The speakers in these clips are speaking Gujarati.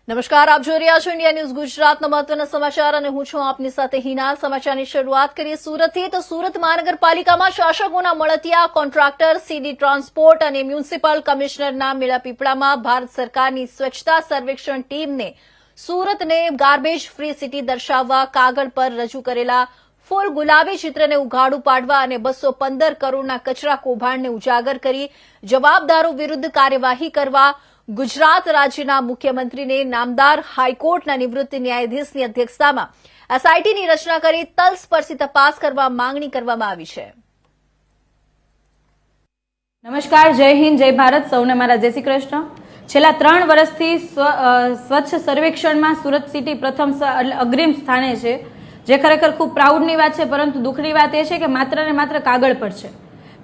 નમસ્કાર, આપ જોઈ રહ્યા છો ઇન્ડિયા ન્યૂઝ ગુજરાતના મહત્વના સમાચાર અને હું છું આપની સાથે હિના। સમાચારની શરૂઆત કરીએ સુરતથી। તો સુરત મહાનગરપાલિકામાં શાસકોના મળતિયા, કોન્ટ્રાક્ટર, સીડી ટ્રાન્સપોર્ટ અને મ્યુનિસિપલ કમિશનરના મેળાપીપળામાં ભારત સરકારની સ્વચ્છતા સર્વેક્ષણ ટીમને સુરતને ગાર્બેજ ફ્રી સિટી દર્શાવવા કાગળ પર રજૂ કરેલા ફૂલ ગુલાબી ચિત્રને ઉઘાડું પાડવા અને 215 કરોડના કચરા કૌભાંડને ઉજાગર કરી જવાબદારો વિરુદ્ધ કાર્યવાહી કરવા ગુજરાત રાજ્યના મુખ્યમંત્રીને નામદાર હાઈકોર્ટના નિવૃત્ત ન્યાયાધીશની અધ્યક્ષતામાં એસઆઈટીની રચના કરી તલસ્પર્શી તપાસ કરવા માંગણી કરવામાં આવી છે। નમસ્કાર, જય હિન્દ, જય ભારત, સૌને મારા જય શ્રી કૃષ્ણ। છેલ્લા 3 વર્ષથી સ્વચ્છ સર્વેક્ષણમાં સુરત સિટી પ્રથમ અગ્રીમ સ્થાને છે, જે ખરેખર ખૂબ પ્રાઉડની વાત છે, પરંતુ દુઃખની વાત એ છે કે માત્ર ને માત્ર કાગળ પર છે।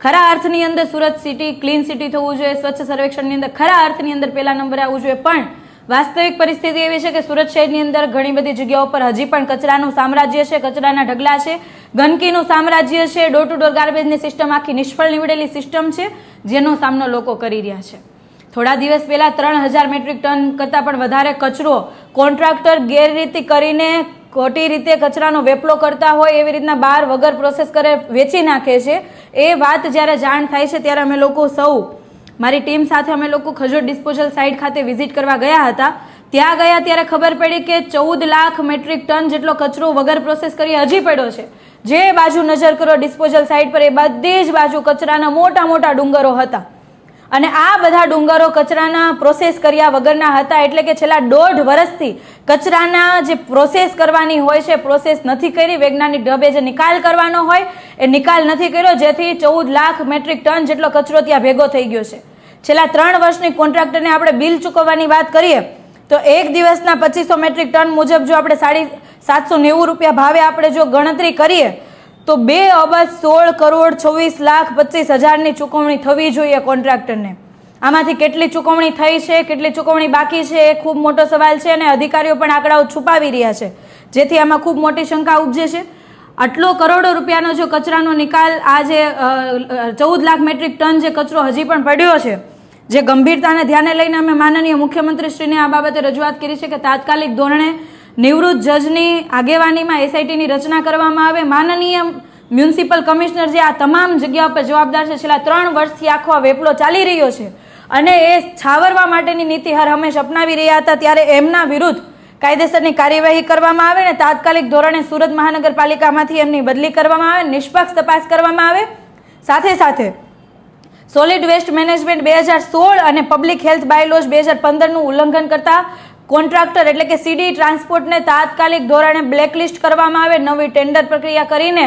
ખરા અર્થની અંદર સુરત સિટી ક્લીન સિટી થવું જોઈએ, સ્વચ્છ સર્વેક્ષણની અંદર ખરા અર્થની અંદર પહેલા નંબરે આવવું જોઈએ, પણ વાસ્તવિક પરિસ્થિતિ એવી છે કે સુરત શહેરની અંદર ઘણી બધી જગ્યાઓ પર હજી પણ કચરાનું સામ્રાજ્ય છે, કચરાના ઢગલા છે, ગંદકીનું સામ્રાજ્ય છે, ડોર ટુ ડોર ગાર્બેજની સિસ્ટમ આખી નિષ્ફળ નીવડેલી સિસ્ટમ છે, જેનો સામનો લોકો કરી રહ્યા છે। થોડા દિવસ પહેલા 3000 મેટ્રિક ટન કરતાં પણ વધારે કચરો કોન્ટ્રાક્ટર ગેરરીતિ કરીને ખોટી રીતે કચરાનો વેપલો કરતા હોય એવી રીતના બહાર વગર પ્રોસેસ કરે વેચી નાખે છે। એ વાત જ્યારે જાણ થાય છે ત્યારે અમે લોકો સૌ મારી ટીમ સાથે અમે લોકો ખજોડ ડિસ્પોઝલ સાઇટ ખાતે વિઝિટ કરવા ગયા હતા। ત્યાં ગયા ત્યારે ખબર પડી કે 14 લાખ મેટ્રિક ટન જેટલો કચરો વગર પ્રોસેસ કરી હજી પડ્યો છે। જે બાજુ નજર કરો ડિસ્પોઝલ સાઇટ પર એ બધી જ બાજુ કચરાના મોટા મોટા ડુંગરો હતા, અને આ બધા ડુંગરો કચરાના પ્રોસેસ કર્યા વગરના હતા। એટલે કે છેલ્લા 1.5 વર્ષથી કચરાના જે પ્રોસેસ કરવાની હોય છે પ્રોસેસ નથી કરી, વૈજ્ઞાનિક ઢબે જે નિકાલ કરવાનો હોય એ નિકાલ નથી કર્યો, જેથી 14 લાખ મેટ્રિક ટન જેટલો કચરો ત્યાં ભેગો થઈ ગયો છે। છેલ્લા 3 વર્ષની કોન્ટ્રાક્ટરને આપણે બિલ ચૂકવવાની વાત કરીએ તો એક દિવસના 2500 મેટ્રિક ટન મુજબ જો આપણે 790 રૂપિયા ભાવે આપણે જો ગણતરી કરીએ તો 2,16,26,25,000ની ચૂકવણી થવી જોઈએ કોન્ટ્રાક્ટરને। આમાંથી કેટલી ચૂકવણી થઈ છે, કેટલી ચૂકવણી બાકી છે એ ખૂબ મોટો સવાલ છે, અને અધિકારીઓ પણ આંકડાઓ છુપાવી રહ્યા છે, જેથી આમાં ખૂબ મોટી શંકા ઉપજે છે। આટલો કરોડો રૂપિયાનો જો કચરાનો નિકાલ, આ જે 14 લાખ મેટ્રિક ટન જે કચરો હજી પણ પડ્યો છે, જે ગંભીરતાને ધ્યાને લઈને અમે માનનીય મુખ્યમંત્રીશ્રીને આ બાબતે રજૂઆત કરી છે કે તાત્કાલિક ધોરણે નિવૃત્ત જજની આગેવાનીમાં એસઆઈટીની રચના કરવામાં આવે। માનનીય મ્યુનિસિપલ કમિશનર જે આ તમામ જગ્યા પર જવાબદાર છે, છેલ્લા 3 વર્ષથી આખો આ વેપલો ચાલી રહ્યો છે અને એ છાવરવા માટેની નીતિ હર હંમેશ અપનાવી રહ્યા હતા, ત્યારે એમના વિરુદ્ધ કાયદેસરની કાર્યવાહી કરવામાં આવે અને તાત્કાલિક ધોરણે સુરત મહાનગરપાલિકામાંથી એમની બદલી કરવામાં આવે, નિષ્પક્ષ તપાસ કરવામાં આવે। સાથે સાથે સોલિડ વેસ્ટ મેનેજમેન્ટ 2016 અને પબ્લિક હેલ્થ બાયલોઝ 2015નું ઉલ્લંઘન કરતા કોન્ટ્રાક્ટર એટલે કે સીડી ટ્રાન્સપોર્ટને તાત્કાલિક ધોરણે બ્લેકલિસ્ટ કરવામાં આવે। નવી ટેન્ડર પ્રક્રિયા કરીને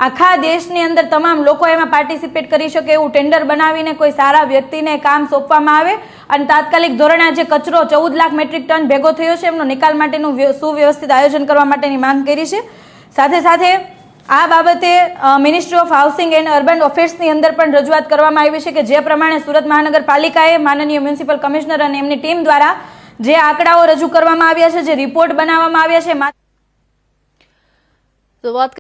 આખા દેશની અંદર તમામ લોકો એમાં પાર્ટિસિપેટ કરી શકે એવું ટેન્ડર બનાવીને કોઈ સારા વ્યક્તિને કામ સોંપવામાં આવે અને તાત્કાલિક ધોરણે જે કચરો 14 લાખ મેટ્રિક ટન ભેગો થયો છે એમનો નિકાલ માટેનું સુવ્યવસ્થિત આયોજન કરવા માટેની માંગ કરી છે। સાથે સાથે આ બાબતે ministry of housing and urban અફેર્સની અંદર પણ રજૂઆત કરવામાં આવી છે કે જે પ્રમાણે સુરત મહાનગરપાલિકાએ માનનીય મ્યુનિસિપલ કમિશનર અને એમની ટીમ દ્વારા જે આંકડાઓ રજૂ કરવામાં આવ્યા છે, જે રિપોર્ટ બનાવવામાં આવ્યા છે,